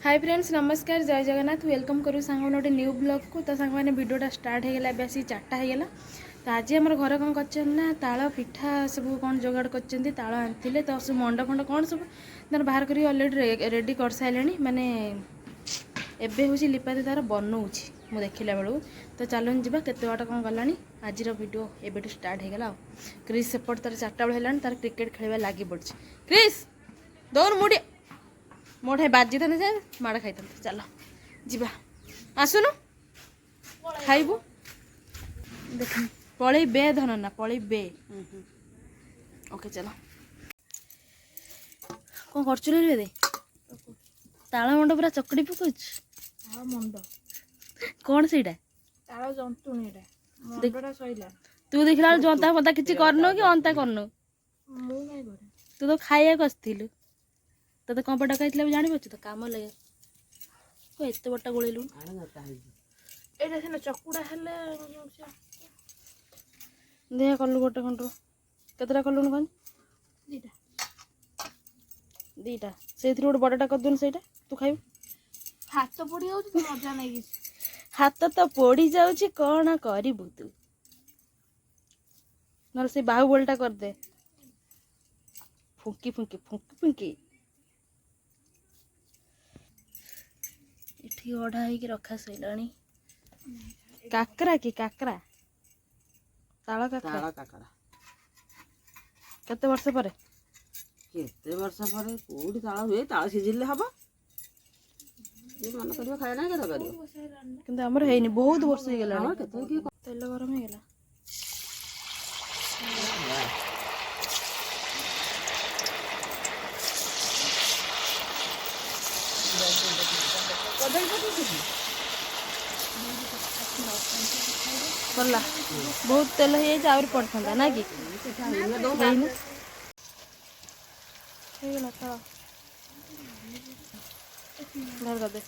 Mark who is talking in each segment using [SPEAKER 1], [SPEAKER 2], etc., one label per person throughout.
[SPEAKER 1] Hi friends नमस्कार जय Jagannath welcome करूँ सांग गोटे न्यू ब्लॉग को तो सांग मैंने वीडियोटा स्टार्ट होगा आसी 4टा होगा तो आज आम घर कौन कर ताल पिठा सब कौन जोगाड़ कर ताल आनी तो सब मंड फंड कौन सब तार बाहर कर अलरेडी रेडी कर सारे माने एबे हूँ लिपादी तार बनाऊँच मु देखला बेलू तो चलन जी केते बाट कौन गला आज वीडियो एबे स्टार्ट होगा क्रिस सेपट तार 4टा बेल है तार क्रिकेट खेलवा लगी पड़ी क्रिस दौड़ मुड़ी मोटे बाजी था जाए माड़ खाई चल जीवा आसुनु खाइबू देख पलि बे धन ना पलि बे ओके चलो कौन कर ताल मंड पूरा चकड़ी पकाच
[SPEAKER 2] मंड
[SPEAKER 1] कौन से
[SPEAKER 2] ताल जंतुणीटा सैला
[SPEAKER 1] तू देखला जंता फंता किसी करनो कि अंता करनो तू तो खाइया आसलु तो कौन पटा खाई जानी पार्छ तो कम लगे एत बटा गोलू
[SPEAKER 2] एटा सिना चकुड़ा हेले
[SPEAKER 1] देह कलु गोटे खंड केतटा कलु कौन
[SPEAKER 2] दीटा
[SPEAKER 1] दीटा से गोटे बड़टा करदे से तू खाइबू
[SPEAKER 2] हाथ पड़ी जाऊँ तो मजा नहीं
[SPEAKER 1] हाथ तो पड़ी जाऊँ कौन करू तू ना से बाहुबलटा करदे फुंकी फुंकी फुंकी फुंकी इठी ओढ़ा होगी रखा सैलानी काकरा कि काकरा ताल काकरा केते वर्ष पर
[SPEAKER 3] कोठी ताल हुए ताल सीझिले हम मन कर खाए ना के
[SPEAKER 1] किंतु हमर हेनी बहुत वर्ष हो गेला तेल गरम हो गेला पड़ला बहुत तेल हो जाए पड़ता ना कि बाहर कर दे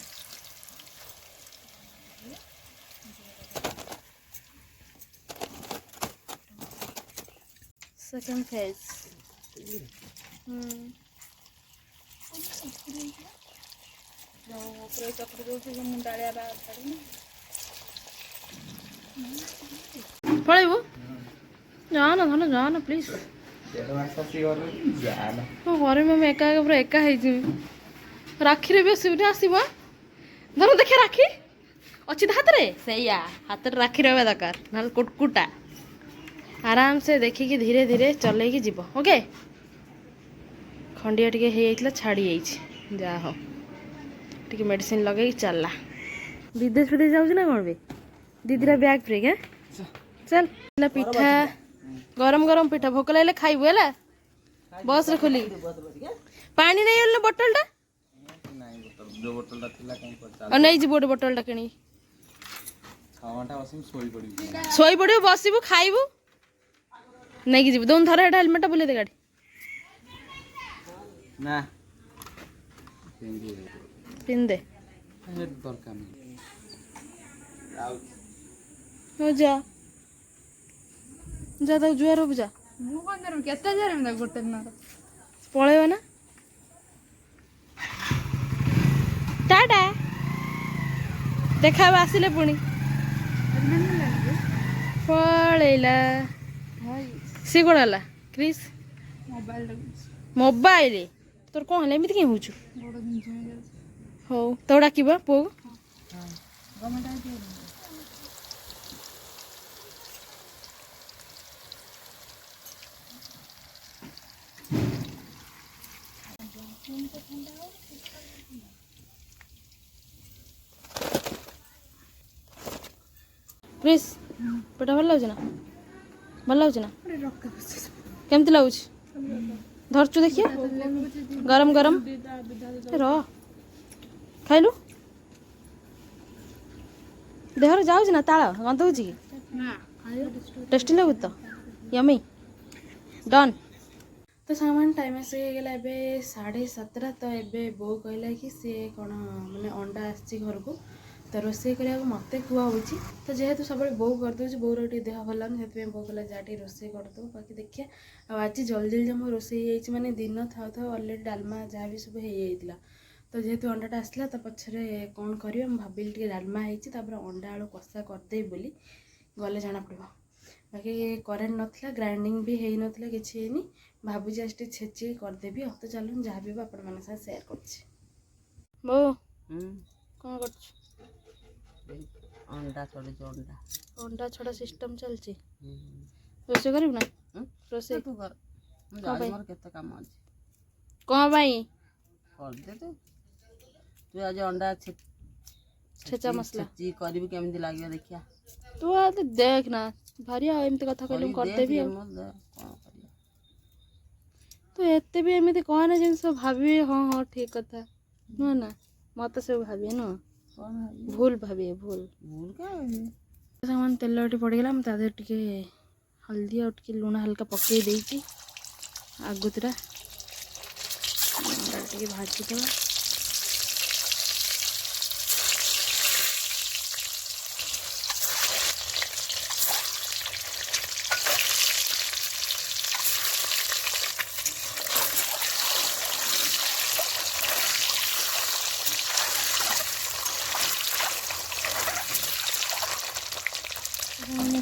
[SPEAKER 1] सेकंड फेज चक्री मुंडाड़िया पलैबू जाना धन जाना प्लीज घर में एका पूरा एका राखी भी असुविधा आसब धर देखिए राखी अच्छी हाथ में से हाथ में राखी रहा दरकार ना कुटकुटा आराम से देखिकी धीरे धीरे चल जीव ओके खंडिया टे छाड़ी जा हो टी मेडिसिन लगे चलला विदेश विदेश जाऊँ ना कौन भी दीदी बैग फ्री है चल पिठा गरम गरम पिठा भोक लगे खाइबू है बस रे खोली पानी नहीं आल बोतलटा नहीं जी गोटे बोतलटा कि शोई पड़ू बसबू खाइबू नहीं जीव दोन थर हेलमेटा बुले दे गाड़ी पिन दे जा जा तक जुआर हो जा
[SPEAKER 2] गोटे
[SPEAKER 1] पलैब ना टाटा देखा आसिले पुणी पलैला सी कौन है क्रिस मोबाइल तोर कौन है एमती कहीं हो तो डाक पुओ क्रिस पेटा भल लगे ना भल लगे ना केमती लगुच धरचु देखिए गरम गरम र खाइलु देहर जाऊँ ना ताल गंध हो टेस्टी लगु तो यमी डन तो सामान टाइम आसगला ए 7:30 तो ए बो कहला कि सी कौन मैंने अंडा आसी घर को तो रोसे करा मत खुआऊँ तो जेहेतु सब बो करदे बोर टे देह भल से बो कहला जा रोसे करदे बाकी देखिए आज जल्दी जल्दी मोर रोसे माने दिन था अलरेडी डालमा जहाँ भी सब हो तो जेहेतु अंडाटा आसला ता पछरे कौन करियो हम भाबिली टिके डालमा ହେଇଛି तापर अंडा आलू कषा करदे बोली गले जाना पड़ो बाकी करेन्ट नथिला ग्राइंडिंग भी हेई नथिला किछि हेनी भाबुजी आज टिके छेची करदेबी तो चलून जहाँ भी आपण मान साथ शेयर करछि बो कौन करछ
[SPEAKER 3] अंडा छोड़े अंडा
[SPEAKER 1] अंडा छड़ा सिस्टम चलछि रोसे करिब ना रोसे
[SPEAKER 3] तू कर जाई मोर केते काम अछि
[SPEAKER 1] कौन भाई
[SPEAKER 3] कर दे तू आज अंडा
[SPEAKER 1] छेचा मसला
[SPEAKER 3] जी करबी केमिति लागियो देखिया
[SPEAKER 1] तू आते देख ना भारी एमती कथा कहलु कर देबी तो एते भी एमती कहना जिनस भाभी हाँ हाँ ठीक कथा नुह ना मत सब भाभी नु भूल भाभी भूल
[SPEAKER 3] भूल का
[SPEAKER 1] सामान तेल पड़गला मुझे टे हल्दी और टे लुण हल्का पकई देती आगुतरा टे भाजीद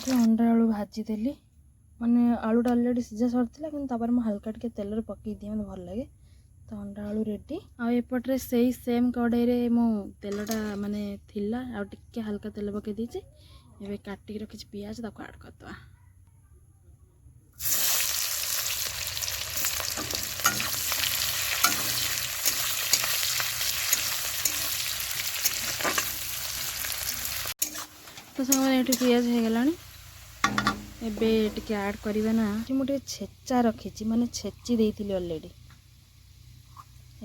[SPEAKER 1] अंडा आलू भाजीदेली माने आलूटा अलरेडी सीझा सरता कि हल्का टे तेल पकई दिए मतलब भल लगे तो अंडा आलू रेडी आएपटे से सेम कड़े मो तेलटा माने थिला आ टिके हल्का तेल पकई देछि एबे काटिक रखी पियाज ताको ऐड करदवा तो सामने ये पियाज हो गलानी एबे टिके ऐड करवा ना मुझे छेचा रखी माने छेची देती अलरेडी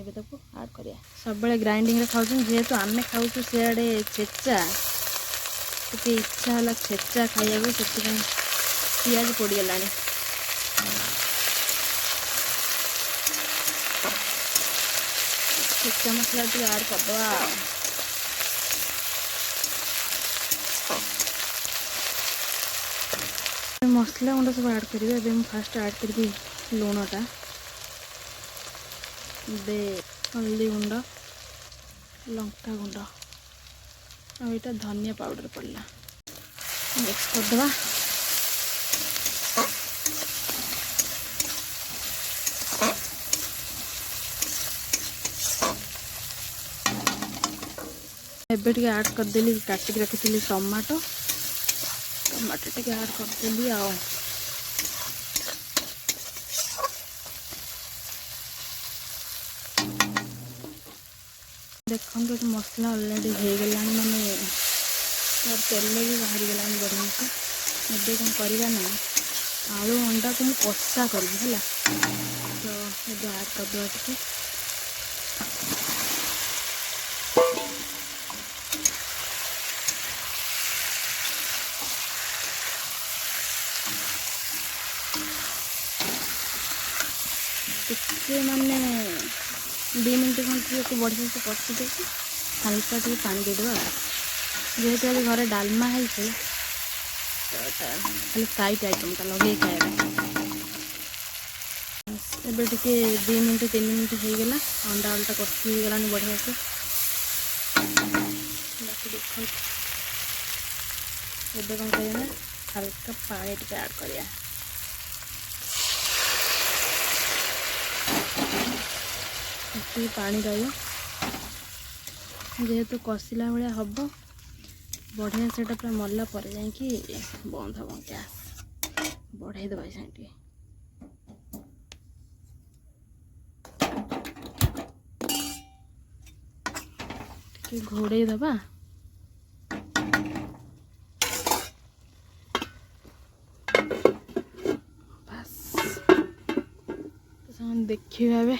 [SPEAKER 1] एबे ताको ऐड करिया सब ग्राइंडिंग रे खाउ जेहेतु आम खाऊ सियाड़े छेचा टिके इच्छा है छेचा खाइबा से पियाज पड़गला छेचा मसला टे ऐड करदवा मसला गुंड सब ऐड करेंगे एबे मैं फास्ट ऐड करी लुणटा बे हल्दी गुंड लंका गुंड आईटा धनिया पाउडर पड़ला मिक्स करदवा एबे टे ऐड करदेली काटिक रखी टमाटो टमाटो टे ऐड करदेली आ देखो तो मसला अलरेडी हो गला माने तेल भी बाहरी गला बढ़िया से एबे कौन करवा ना आलू अंडा को मुझे कषा करी है तो ये ऐड करदे टे टिके माने 2 मिनट खंड बढ़िया से कषि दे हल्का टे पानी देदेवा जेहेतु आज घर डालमा है खाली फ्राइड आइटमटा लगे खाया एबे टिके 2 मिनट 3 मिनट हो गला अंडा आलूटा कषि हो गलानी बढ़िया से बाकी देखो एबे कौन करना हल्का पानी टे ऐड करिया पानी रही जेहेतु कषिला भाया हम बढ़िया से पूरा मरला पर जाकि बंद हम गैस बढ़ाई दबा से घोड़े दबा बस तो देखिए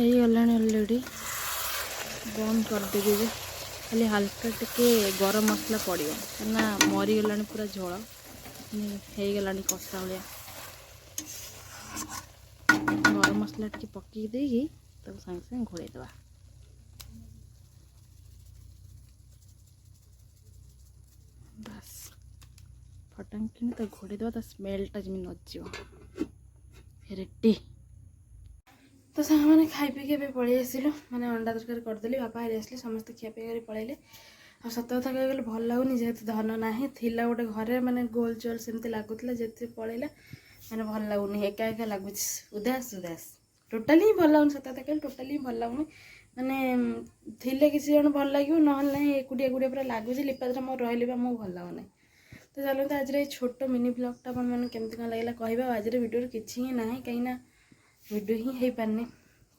[SPEAKER 1] गलानी अलरेडी बंद करदेवी जे खाली हल्का टिके गरम मसला पड़ो ना मरीगलानी पूरा झोल हो गलानी कषा भाया गरम मसला टिके पकई देगी तब सागे सागे घोड़े दवा बस ଫଟାଙ୍ଗ କିଣି ତାକୁ ଘୋଡ଼େଇଦେବା ତା ସ୍ମେଲ୍ଟା ଯେମିତି ନଯିବ। ରେଡ଼ି। ତ ସାଙ୍ଗମାନେ ଖାଇ ପିଇକି ଏବେ ପଳେଇ ଆସିଲୁ, ମାନେ ଅଣ୍ଡା ତରକାରୀ କରିଦେଲି, ବାପା ହାରି ଆସିଲେ, ସମସ୍ତେ ଖିଆ ପିଆ କରି ପଳେଇଲେ। ଆଉ ସତ କଥା କହିବାକୁ ଗଲେ ଭଲ ଲାଗୁନି, ଯେହେତୁ ଧନ ନାହିଁ, ଥିଲା ଗୋଟେ ଘରେ ମାନେ ଗୋଲ ଚୋଲ ସେମିତି ଲାଗୁଥିଲା, ଯେତେ ପଳେଇଲା ମାନେ ଭଲ ଲାଗୁନି, ଏକା ଏକା ଲାଗୁଛି, ଉଦାସ ଉଦାସ, ଟୋଟାଲି ହିଁ ଭଲ ଲାଗୁନି। ସତ କଥା କହିଲେ ଟୋଟାଲି ହିଁ ଭଲ ଲାଗୁନି, ମାନେ ଥିଲେ କିଛି ଜଣ ଭଲ ଲାଗିବ, ନହେଲେ ନାହିଁ ଏକୁଟିଆ ଏକୁଟିଆ ପୁରା ଲାଗୁଛି। ଲିପାଦରେ ମୋର ରହିଲେ ବି ଆମକୁ ଭଲ ଲାଗୁନାହିଁ। ତ ଚାଲନ୍ତୁ ଆଜିର ଏଇ ଛୋଟ ମିନି ବ୍ଲଗ୍ଟା ଆପଣମାନେ କେମିତି କ'ଣ ଲାଗିଲା କହିବା। ଆଉ ଆଜିର ଭିଡ଼ିଓରେ କିଛି ହିଁ ନାହିଁ, କାହିଁକିନା ଭିଡ଼ିଓ ହିଁ ହେଇପାରିନି,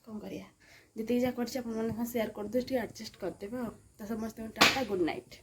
[SPEAKER 1] କ'ଣ କରିବା, ଯେତିକି ଯାହା କରିଛି ଆପଣମାନେ ସେୟାର କରିଦେଉଛି, ଟିକେ ଆଡ଼ଜଷ୍ଟ କରିଦେବେ ଆଉ। ତ ସମସ୍ତଙ୍କୁ ଟାଟା, ଗୁଡ୍ ନାଇଟ୍।